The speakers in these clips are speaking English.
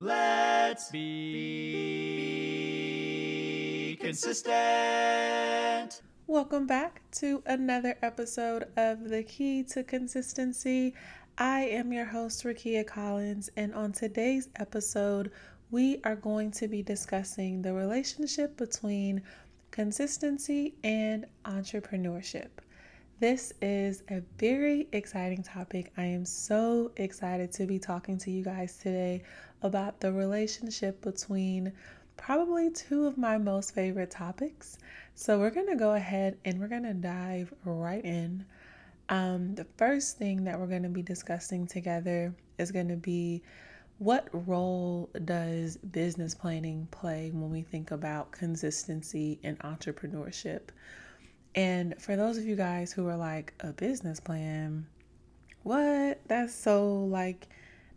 Let's be consistent. Welcome back to another episode of The Key to Consistency. I am your host, Rakia Collins, and on today's episode, we are going to be discussing the relationship between consistency and entrepreneurship. This is a very exciting topic. I am so excited to be talking to you guys today about the relationship between probably two of my most favorite topics. So we're going to go ahead and we're going to dive right in. The first thing that we're going to be discussing together is going to be what role does business planning play when we think about consistency and entrepreneurship? And for those of you guys who are like, a business plan, what? That's so like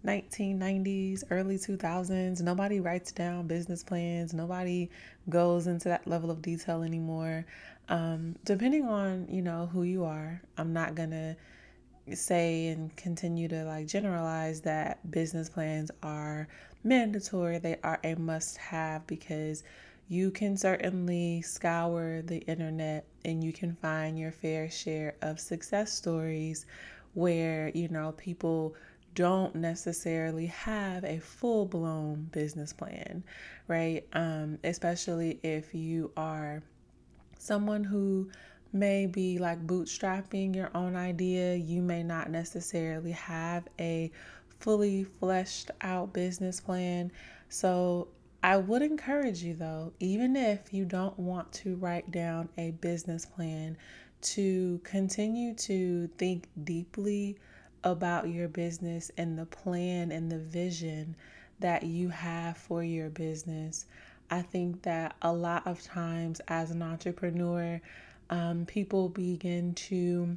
1990s, early 2000s. Nobody writes down business plans. Nobody goes into that level of detail anymore. Depending on, who you are, I'm not going to say and continue to like generalize that business plans are mandatory. They are a must have because you can certainly scour the internet and you can find your fair share of success stories where, people don't necessarily have a full-blown business plan, right? Especially if you are someone who may be like bootstrapping your own idea. You may not necessarily have a fully fleshed out business plan. So I would encourage you, though, even if you don't want to write down a business plan, to continue to think deeply about your business and the plan and the vision that you have for your business. I think that a lot of times as an entrepreneur, people begin to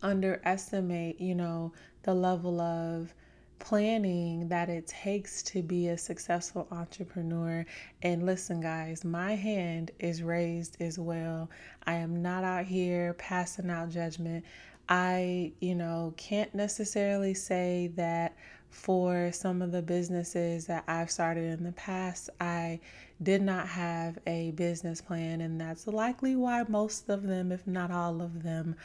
underestimate, the level of planning that it takes to be a successful entrepreneur. And listen, guys, my hand is raised as well. I am not out here passing out judgment. I, can't necessarily say that for some of the businesses that I've started in the past, I did not have a business plan, and that's likely why most of them, if not all of them,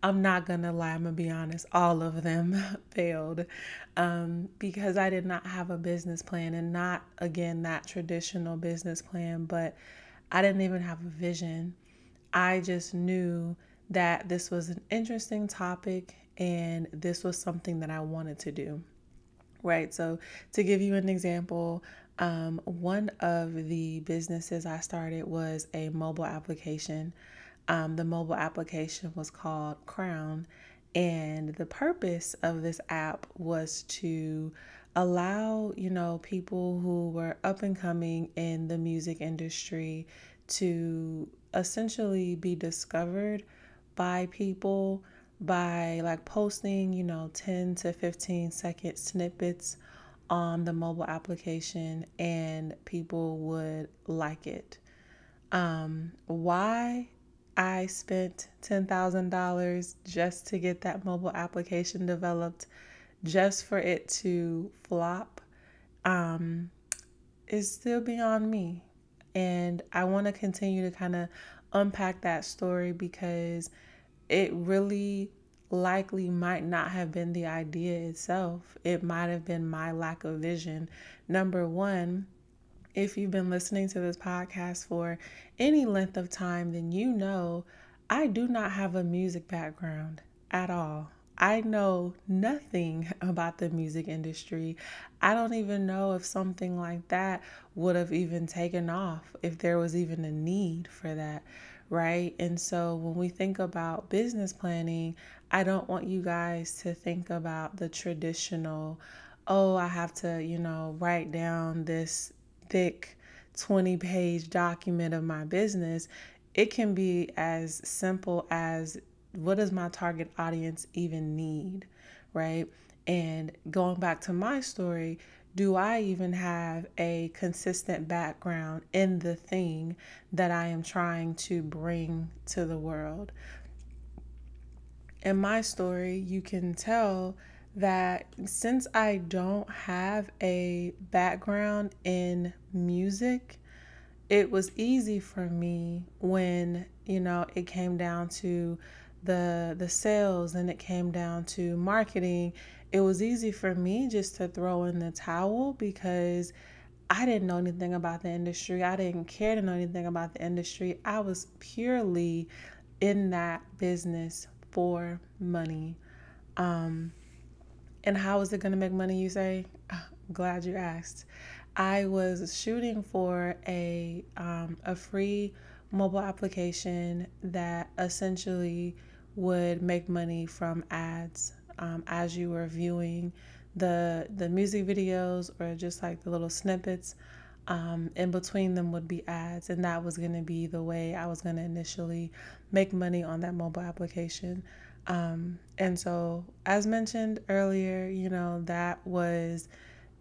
I'm not gonna lie, I'm gonna be honest, all of them failed because I did not have a business plan, and not, again, that traditional business plan, but I didn't even have a vision. I just knew that this was an interesting topic and this was something that I wanted to do. Right. So, to give you an example, one of the businesses I started was a mobile application. The mobile application was called Crown, and the purpose of this app was to allow, people who were up and coming in the music industry to essentially be discovered by people by like posting, 10 to 15-second snippets on the mobile application, and people would like it. Why I spent $10,000 just to get that mobile application developed, just for it to flop, is still beyond me. And I want to continue to kind of unpack that story because it really likely might not have been the idea itself. It might have been my lack of vision. Number one, if you've been listening to this podcast for any length of time, then you know I do not have a music background at all. I know nothing about the music industry. I don't even know if something like that would have even taken off, if there was even a need for that, right? And so when we think about business planning, I don't want you guys to think about the traditional, oh, I have to, write down this thick 20-page document of my business. It can be as simple as, what does my target audience even need, right? And going back to my story, do I even have a consistent background in the thing that I am trying to bring to the world? In my story, you can tell that since I don't have a background in music, it was easy for me when, it came down to the sales and it came down to marketing. It was easy for me just to throw in the towel because I didn't know anything about the industry. I didn't care to know anything about the industry. I was purely in that business for money. Um, and how is it going to make money, you say? Glad you asked. I was shooting for a free mobile application that essentially would make money from ads as you were viewing the music videos or just like the little snippets. In between them would be ads, and that was going to be the way I was going to initially make money on that mobile application. And so, as mentioned earlier, that was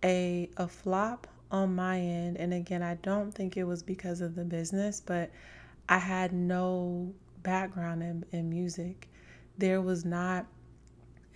a flop on my end. And again, I don't think it was because of the business, but I had no background in music. There was not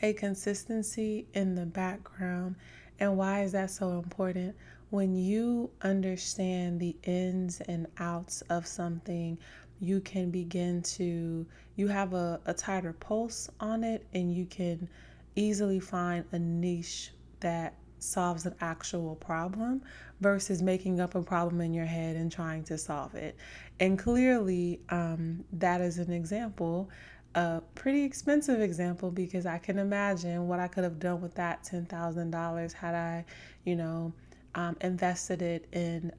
a consistency in the background. And why is that so important? When you understand the ins and outs of something, you can begin to, you have a tighter pulse on it, and you can easily find a niche that solves an actual problem versus making up a problem in your head and trying to solve it. And clearly, that is an example, a pretty expensive example, because I can imagine what I could have done with that $10,000 had I, invested it in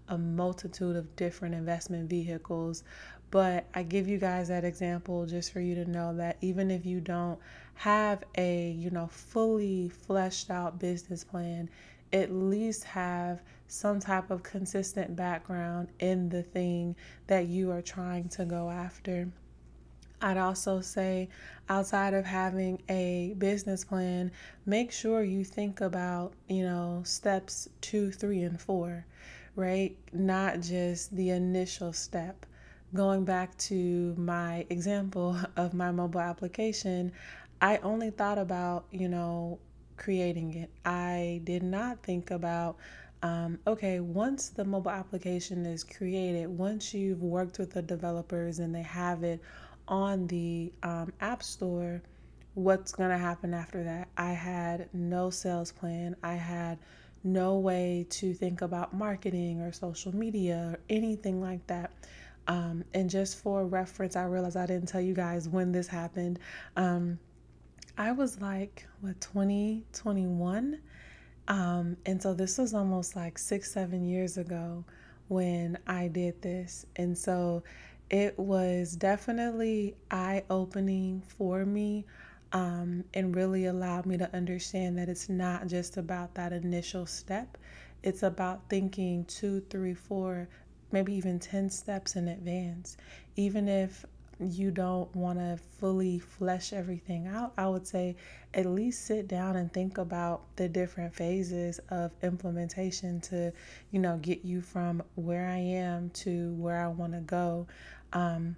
a multitude of different investment vehicles. But I give you guys that example just for you to know that even if you don't have a, fully fleshed out business plan, at least have some type of consistent background in the thing that you are trying to go after. I'd also say, outside of having a business plan, make sure you think about, steps 2, 3, and 4, right? Not just the initial step. Going back to my example of my mobile application, I only thought about, creating it. I did not think about, okay, once the mobile application is created, once you've worked with the developers and they have it on the App Store, what's going to happen after that? I had no sales plan. I had no way to think about marketing or social media or anything like that. And just for reference, I realized I didn't tell you guys when this happened. I was like, 2021? And so this was almost like 6, 7 years ago when I did this. And so it was definitely eye opening for me, and really allowed me to understand that it's not just about that initial step, it's about thinking 2, 3, 4, maybe even 10 steps in advance. Even if you don't want to fully flesh everything out, I would say at least sit down and think about the different phases of implementation to, get you from where I am to where I want to go. And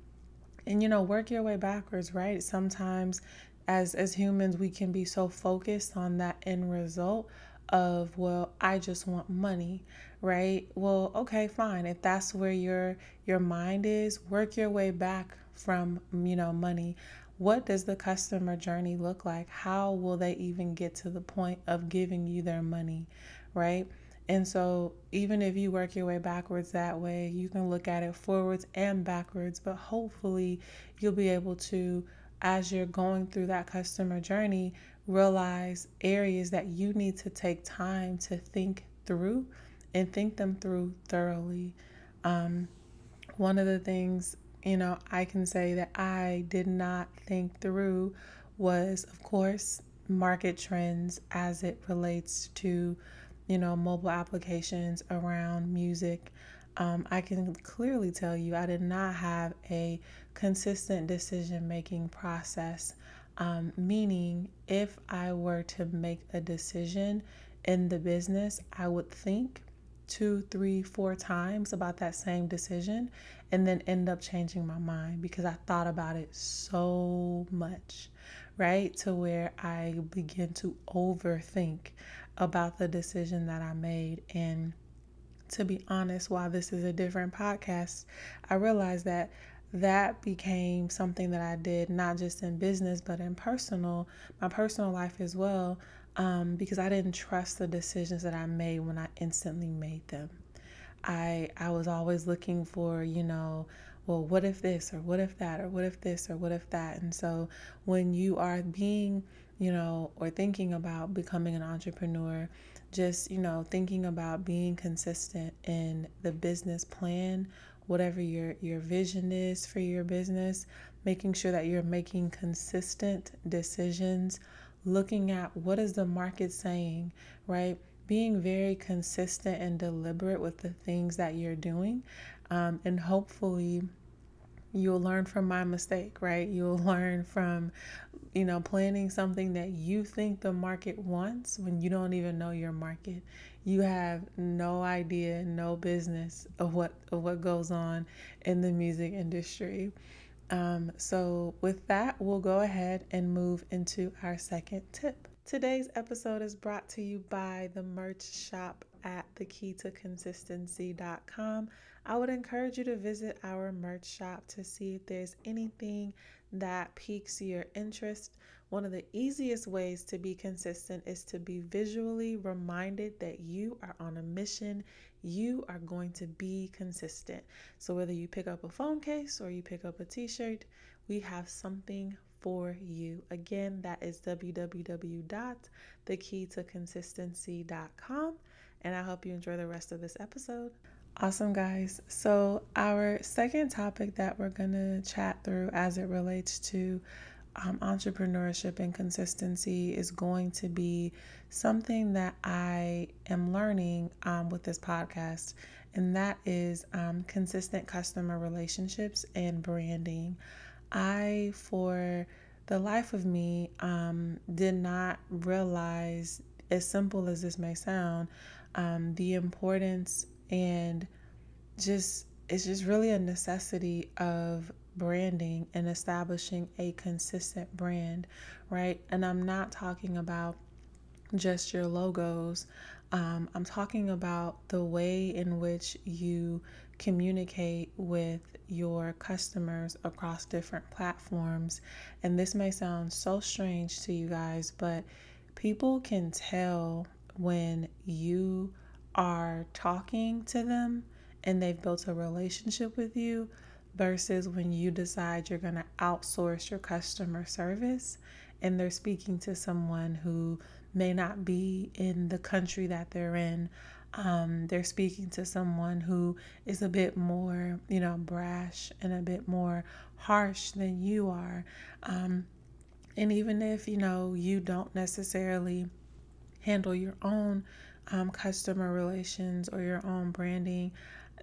work your way backwards, right? Sometimes as humans, we can be so focused on that end result of, well, I just want money, right? Well, okay, fine. If that's where your mind is, work your way back from, money. What does the customer journey look like? How will they even get to the point of giving you their money, right? And so, even if you work your way backwards that way, you can look at it forwards and backwards, but hopefully, you'll be able to, as you're going through that customer journey, realize areas that you need to take time to think through and think them through thoroughly. One of the things, I can say that I did not think through was, of course, market trends as it relates to, mobile applications around music. I can clearly tell you I did not have a consistent decision making process. Meaning, if I were to make a decision in the business, I would think 2, 3, 4 times about that same decision and then end up changing my mind because I thought about it so much, right? To where I begin to overthink about the decision that I made. And to be honest, while this is a different podcast, I realized that that became something that I did not just in business, but in my personal life as well, because I didn't trust the decisions that I made when I instantly made them. I was always looking for, well, what if this or what if that or what if this or what if that? And so when you are being, or thinking about becoming an entrepreneur, just, thinking about being consistent in the business plan, whatever your vision is for your business, making sure that you're making consistent decisions, looking at what is the market saying, right? Being very consistent and deliberate with the things that you're doing. And hopefully you'll learn from my mistake, right? You'll learn from, planning something that you think the market wants when you don't even know your market. You have no idea, no business of what goes on in the music industry. So with that, we'll go ahead and move into our second tip. Today's episode is brought to you by the merch shop at thekeytoconsistency.com. I would encourage you to visit our merch shop to see if there's anything that piques your interest. One of the easiest ways to be consistent is to be visually reminded that you are on a mission. You are going to be consistent. So whether you pick up a phone case or you pick up a t-shirt, we have something for you. Again, that is www.thekeytoconsistency.com. And I hope you enjoy the rest of this episode. Awesome, guys. So our second topic that we're going to chat through as it relates to entrepreneurship and consistency is going to be something that I am learning with this podcast, and that is consistent customer relationships and branding. I, for the life of me, did not realize, as simple as this may sound, the importance and it's just really a necessity of branding and establishing a consistent brand, right? And I'm not talking about just your logos. I'm talking about the way in which you communicate with your customers across different platforms. And this may sound so strange to you guys, but people can tell when you are talking to them and they've built a relationship with you versus when you decide you're going to outsource your customer service and they're speaking to someone who may not be in the country that they're in. They're speaking to someone who is a bit more, brash and a bit more harsh than you are. And even if, you don't necessarily handle your own customer relations or your own branding,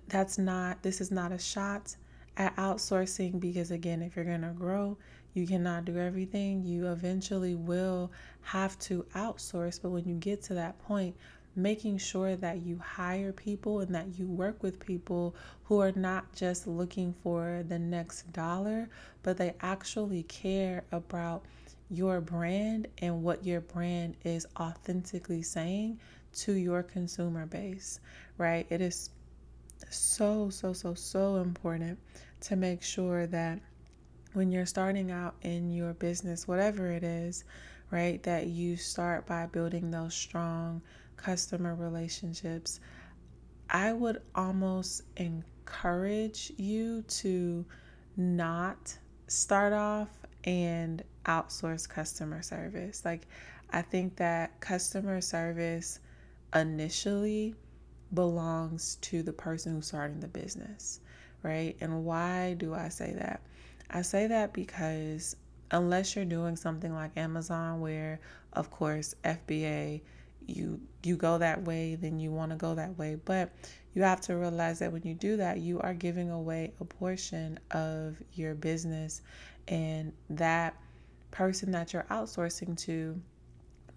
this is not a shot at outsourcing, because again, if you're going to grow, you cannot do everything. You eventually will have to outsource. But when you get to that point, making sure that you hire people and that you work with people who are not just looking for the next dollar, but they actually care about your brand and what your brand is authentically saying to your consumer base, right? It is so important to make sure that when you're starting out in your business, whatever it is, right, that you start by building those strong customer relationships. I would almost encourage you to not start off and outsource customer service. Like, I think that customer service initially belongs to the person who's starting the business, right? And why do I say that? I say that because unless you're doing something like Amazon, where of course FBA, you go that way, then you want to go that way, but you have to realize that when you do that, you are giving away a portion of your business, and that person that you're outsourcing to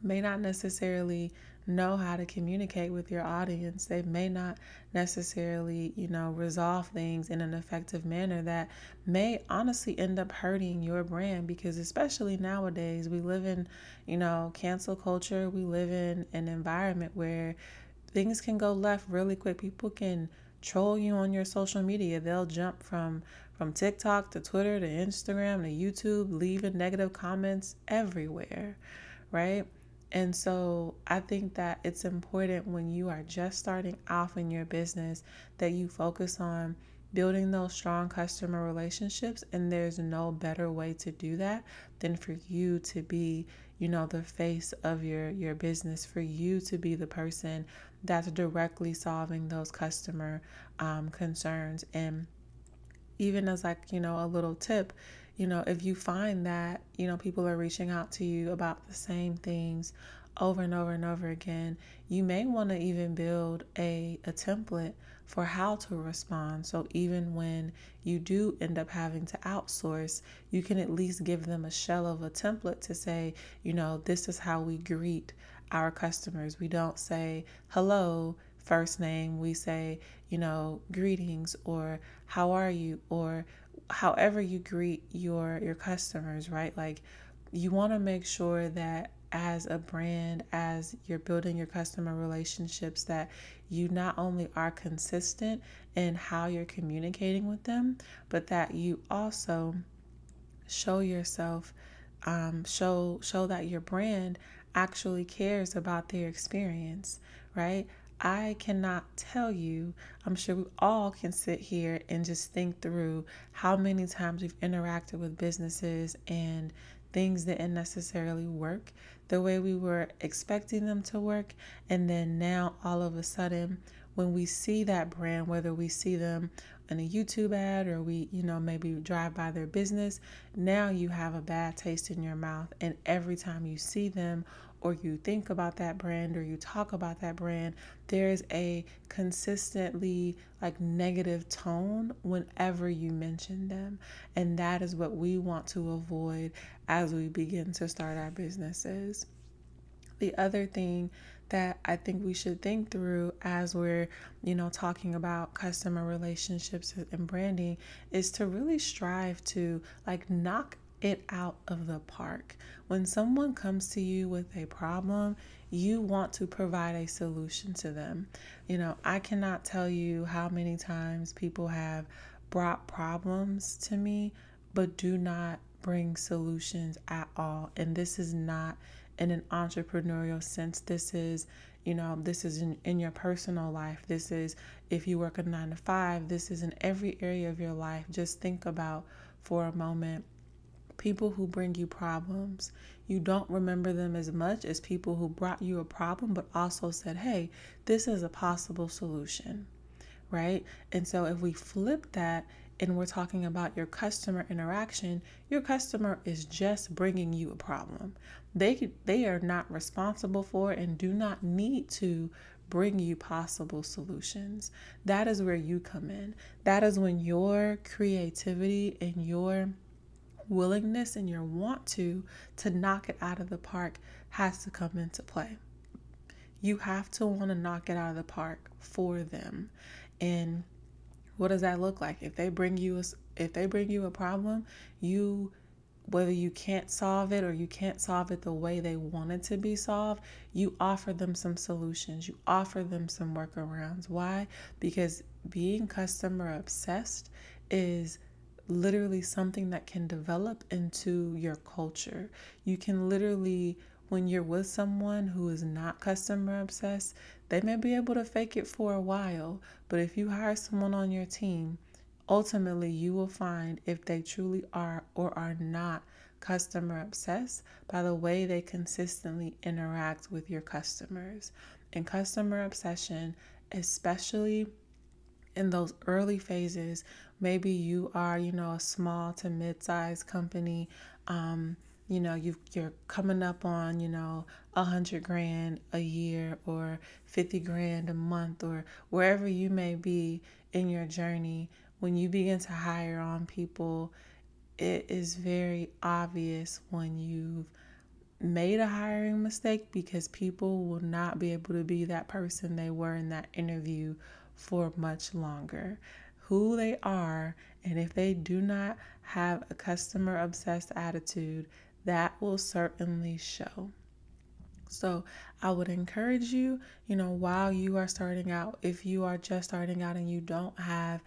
may not necessarily know how to communicate with your audience. They may not necessarily, resolve things in an effective manner that may honestly end up hurting your brand, because especially nowadays we live in, cancel culture. We live in an environment where things can go left really quick. People can troll you on your social media. They'll jump from TikTok to Twitter to Instagram to YouTube, leaving negative comments everywhere, right? And so I think that it's important when you are just starting off in your business that you focus on building those strong customer relationships. And there's no better way to do that than for you to be, the face of your business, for you to be the person that's directly solving those customer concerns. And even as like, a little tip, if you find that, people are reaching out to you about the same things over and over and over again, you may want to even build a template for how to respond. So even when you do end up having to outsource, you can at least give them a shell of a template to say, this is how we greet our customers. We don't say hello, first name. We say, greetings, or how are you, or however you greet your customers, right? Like, you want to make sure that as a brand, as you're building your customer relationships, that you not only are consistent in how you're communicating with them, but that you also show yourself, show that your brand actually cares about their experience, right? I cannot tell you, I'm sure we all can sit here and just think through how many times we've interacted with businesses and things didn't necessarily work the way we were expecting them to work. And then now all of a sudden, when we see that brand, whether we see them in a YouTube ad or we, maybe drive by their business, now you have a bad taste in your mouth. And every time you see them or you think about that brand or you talk about that brand, there's a consistently like negative tone whenever you mention them. And that is what we want to avoid as we begin to start our businesses. The other thing that I think we should think through as we're, talking about customer relationships and branding is to really strive to like knock it out of the park. When someone comes to you with a problem, you want to provide a solution to them. I cannot tell you how many times people have brought problems to me, but do not bring solutions at all. And this is not in an entrepreneurial sense. This is, this is in your personal life. This is if you work a 9 to 5. This is in every area of your life. Just think about for a moment people who bring you problems. You don't remember them as much as people who brought you a problem, but also said, hey, this is a possible solution, right? And so if we flip that and we're talking about your customer interaction, your customer is just bringing you a problem. They are not responsible for and do not need to bring you possible solutions. That is where you come in. That is when your creativity and your willingness and your want to knock it out of the park has to come into play. You have to want to knock it out of the park for them. And what does that look like? If they bring you a problem, whether you can't solve it or you can't solve it the way they want it to be solved, you offer them some solutions. You offer them some workarounds. Why? Because being customer obsessed is literally something that can develop into your culture. You can literally, when you're with someone who is not customer obsessed, they may be able to fake it for a while, but if you hire someone on your team, ultimately you will find if they truly are or are not customer obsessed by the way they consistently interact with your customers. And customer obsession, especially in those early phases, maybe you are, a small to mid-sized company, you're coming up on, $100,000 a year or $50,000 a month, or wherever you may be in your journey. When you begin to hire on people, it is very obvious when you've made a hiring mistake, because people will not be able to be that person they were in that interview for much longer. Who they are, and if they do not have a customer obsessed attitude, that will certainly show. So I would encourage you, while you are starting out, if you are just starting out and you don't have,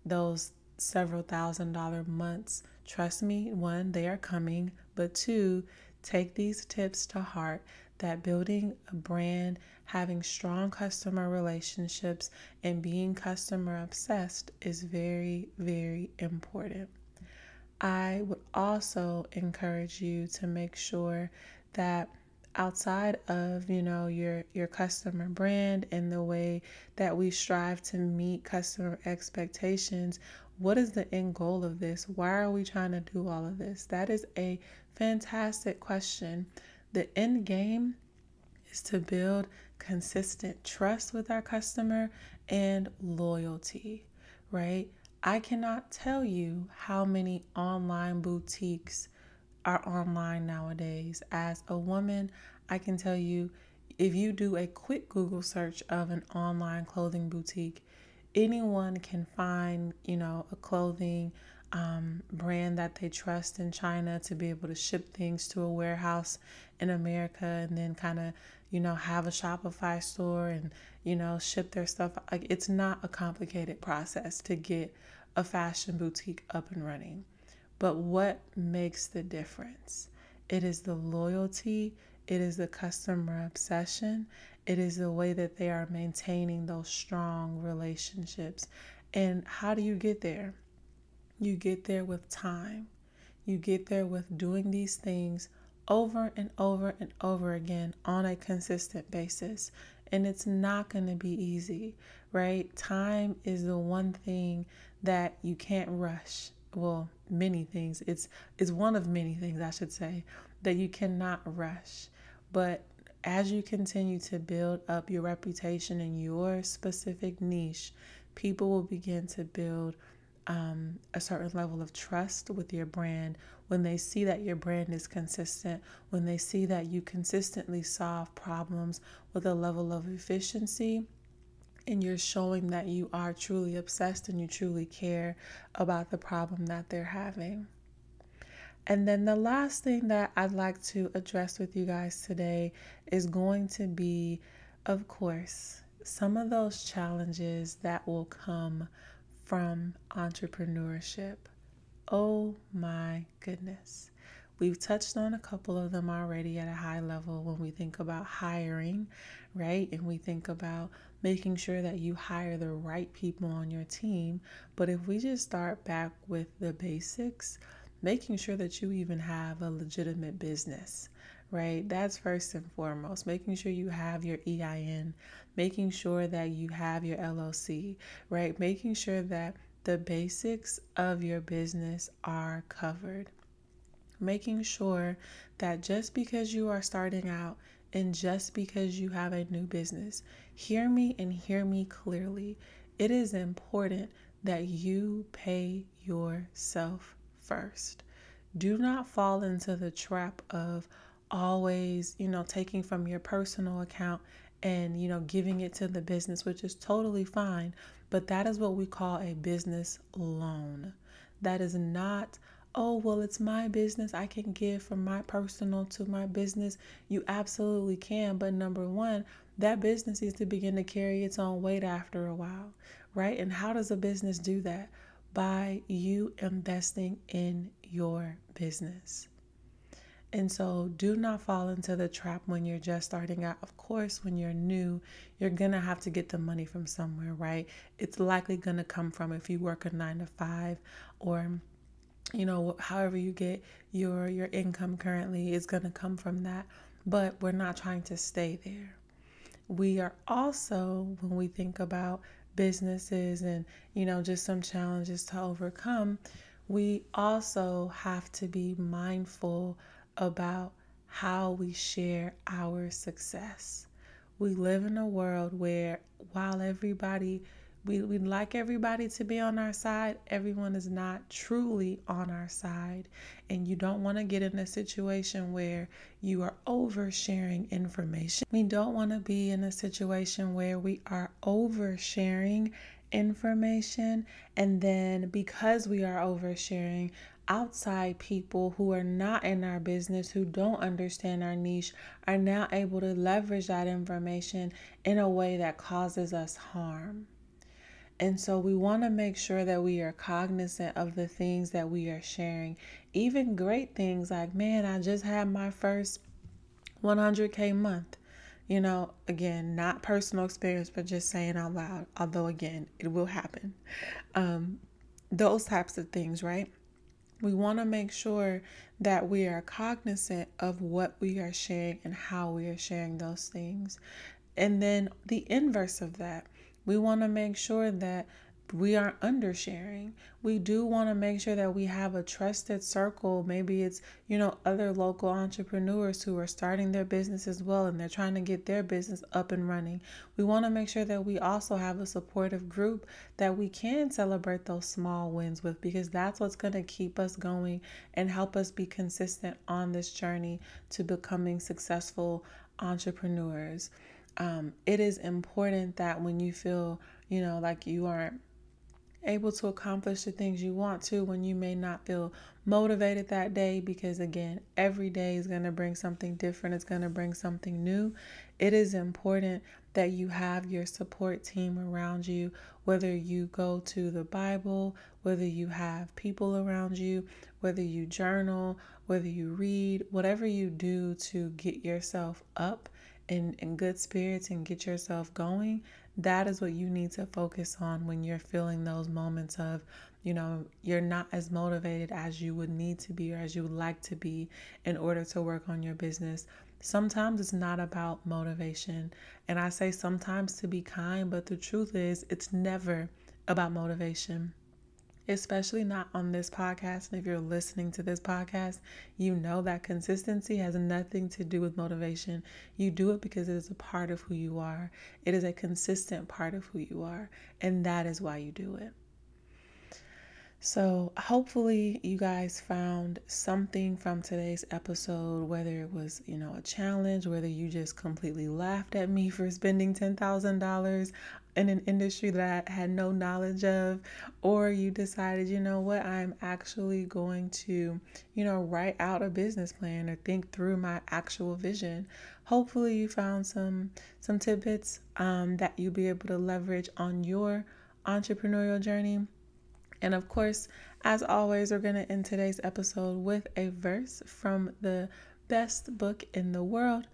those several $1,000 months, trust me, one, they are coming, but two, take these tips to heart, that building a brand, having strong customer relationships, and being customer obsessed is very, very important. I would also encourage you to make sure that outside of, your customer brand and the way that we strive to meet customer expectations, what is the end goal of this? Why are we trying to do all of this? That is a fantastic question. The end game is to build consistent trust with our customer and loyalty, right? I cannot tell you how many online boutiques are online nowadays. As a woman, I can tell you, if you do a quick Google search of an online clothing boutique, anyone can find, a clothing brand that they trust in China to be able to ship things to a warehouse in America, and then kind of, have a Shopify store and, ship their stuff. Like, it's not a complicated process to get a fashion boutique up and running. But what makes the difference? It is the loyalty, it is the customer obsession, it is the way that they are maintaining those strong relationships. And how do you get there? You get there with time. You get there with doing these things over and over and over again on a consistent basis. And it's not going to be easy, right? Time is the one thing that you can't rush. Well, many things. It's one of many things, I should say, that you cannot rush. But as you continue to build up your reputation in your specific niche, people will begin to build a certain level of trust with your brand when they see that your brand is consistent, when they see that you consistently solve problems with a level of efficiency, and you're showing that you are truly obsessed and you truly care about the problem that they're having. And then the last thing that I'd like to address with you guys today is going to be, of course, some of those challenges that will come from entrepreneurship. Oh my goodness. We've touched on a couple of them already at a high level when we think about hiring, right? And we think about making sure that you hire the right people on your team. But if we just start back with the basics, making sure that you even have a legitimate business, right? That's first and foremost. Making sure you have your EIN, making sure that you have your LLC, right? Making sure that the basics of your business are covered. Making sure that just because you are starting out and just because you have a new business, hear me and hear me clearly. It is important that you pay yourself first. Do not fall into the trap of always, taking from your personal account and, giving it to the business, which is totally fine. But that is what we call a business loan. That is not, oh, well, it's my business. I can give from my personal to my business. You absolutely can. But number one, that business needs to begin to carry its own weight after a while, right? And how does a business do that? By you investing in your business. And so do not fall into the trap when you're just starting out. Of course, when you're new, you're going to have to get the money from somewhere, right? It's likely going to come from, if you work a 9 to 5, or however you get your income currently, is going to come from that. But we're not trying to stay there. We are also, when we think about businesses and, just some challenges to overcome, we also have to be mindful about how we share our success. We live in a world where, while everybody we'd like everybody to be on our side. Everyone is not truly on our side. And you don't want to get in a situation where you are oversharing information. We don't want to be in a situation where we are oversharing information. And then because we are oversharing, outside people who are not in our business, who don't understand our niche, are now able to leverage that information in a way that causes us harm. And so we want to make sure that we are cognizant of the things that we are sharing, even great things like, man, I just had my first 100K month. Again, not personal experience, but just saying out loud, although again, it will happen. Those types of things, right? We want to make sure that we are cognizant of what we are sharing and how we are sharing those things. And then the inverse of that, we want to make sure that we aren't undersharing. We do want to make sure that we have a trusted circle. Maybe it's, other local entrepreneurs who are starting their business as well, and they're trying to get their business up and running. We want to make sure that we also have a supportive group that we can celebrate those small wins with, because that's what's going to keep us going and help us be consistent on this journey to becoming successful entrepreneurs. It is important that when you feel, like you aren't able to accomplish the things you want to, when you may not feel motivated that day, because again, every day is going to bring something different. It's going to bring something new. It is important that you have your support team around you, whether you go to the Bible, whether you have people around you, whether you journal, whether you read, whatever you do to get yourself up in good spirits and get yourself going. That is what you need to focus on when you're feeling those moments of, you're not as motivated as you would need to be or as you would like to be in order to work on your business. Sometimes it's not about motivation. And I say sometimes to be kind, but the truth is it's never about motivation. Especially not on this podcast. And if you're listening to this podcast, you know that consistency has nothing to do with motivation. You do it because it is a part of who you are. It is a consistent part of who you are. And that is why you do it. So hopefully you guys found something from today's episode, whether it was, a challenge, whether you just completely laughed at me for spending $10,000 in an industry that I had no knowledge of, or you decided, I'm actually going to, write out a business plan or think through my actual vision. Hopefully you found some tidbits that you'll be able to leverage on your entrepreneurial journey. And of course, as always, we're going to end today's episode with a verse from the best book in the world.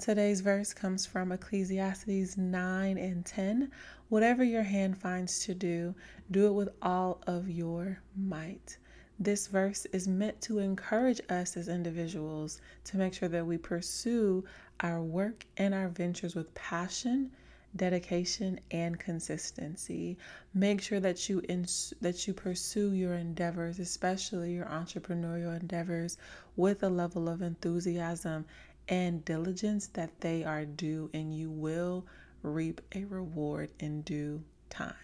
Today's verse comes from Ecclesiastes 9:10. Whatever your hand finds to do, do it with all of your might. This verse is meant to encourage us as individuals to make sure that we pursue our work and our ventures with passion, dedication, and consistency. Make sure that you pursue your endeavors, especially your entrepreneurial endeavors, with a level of enthusiasm and diligence that they are due, and you will reap a reward in due time.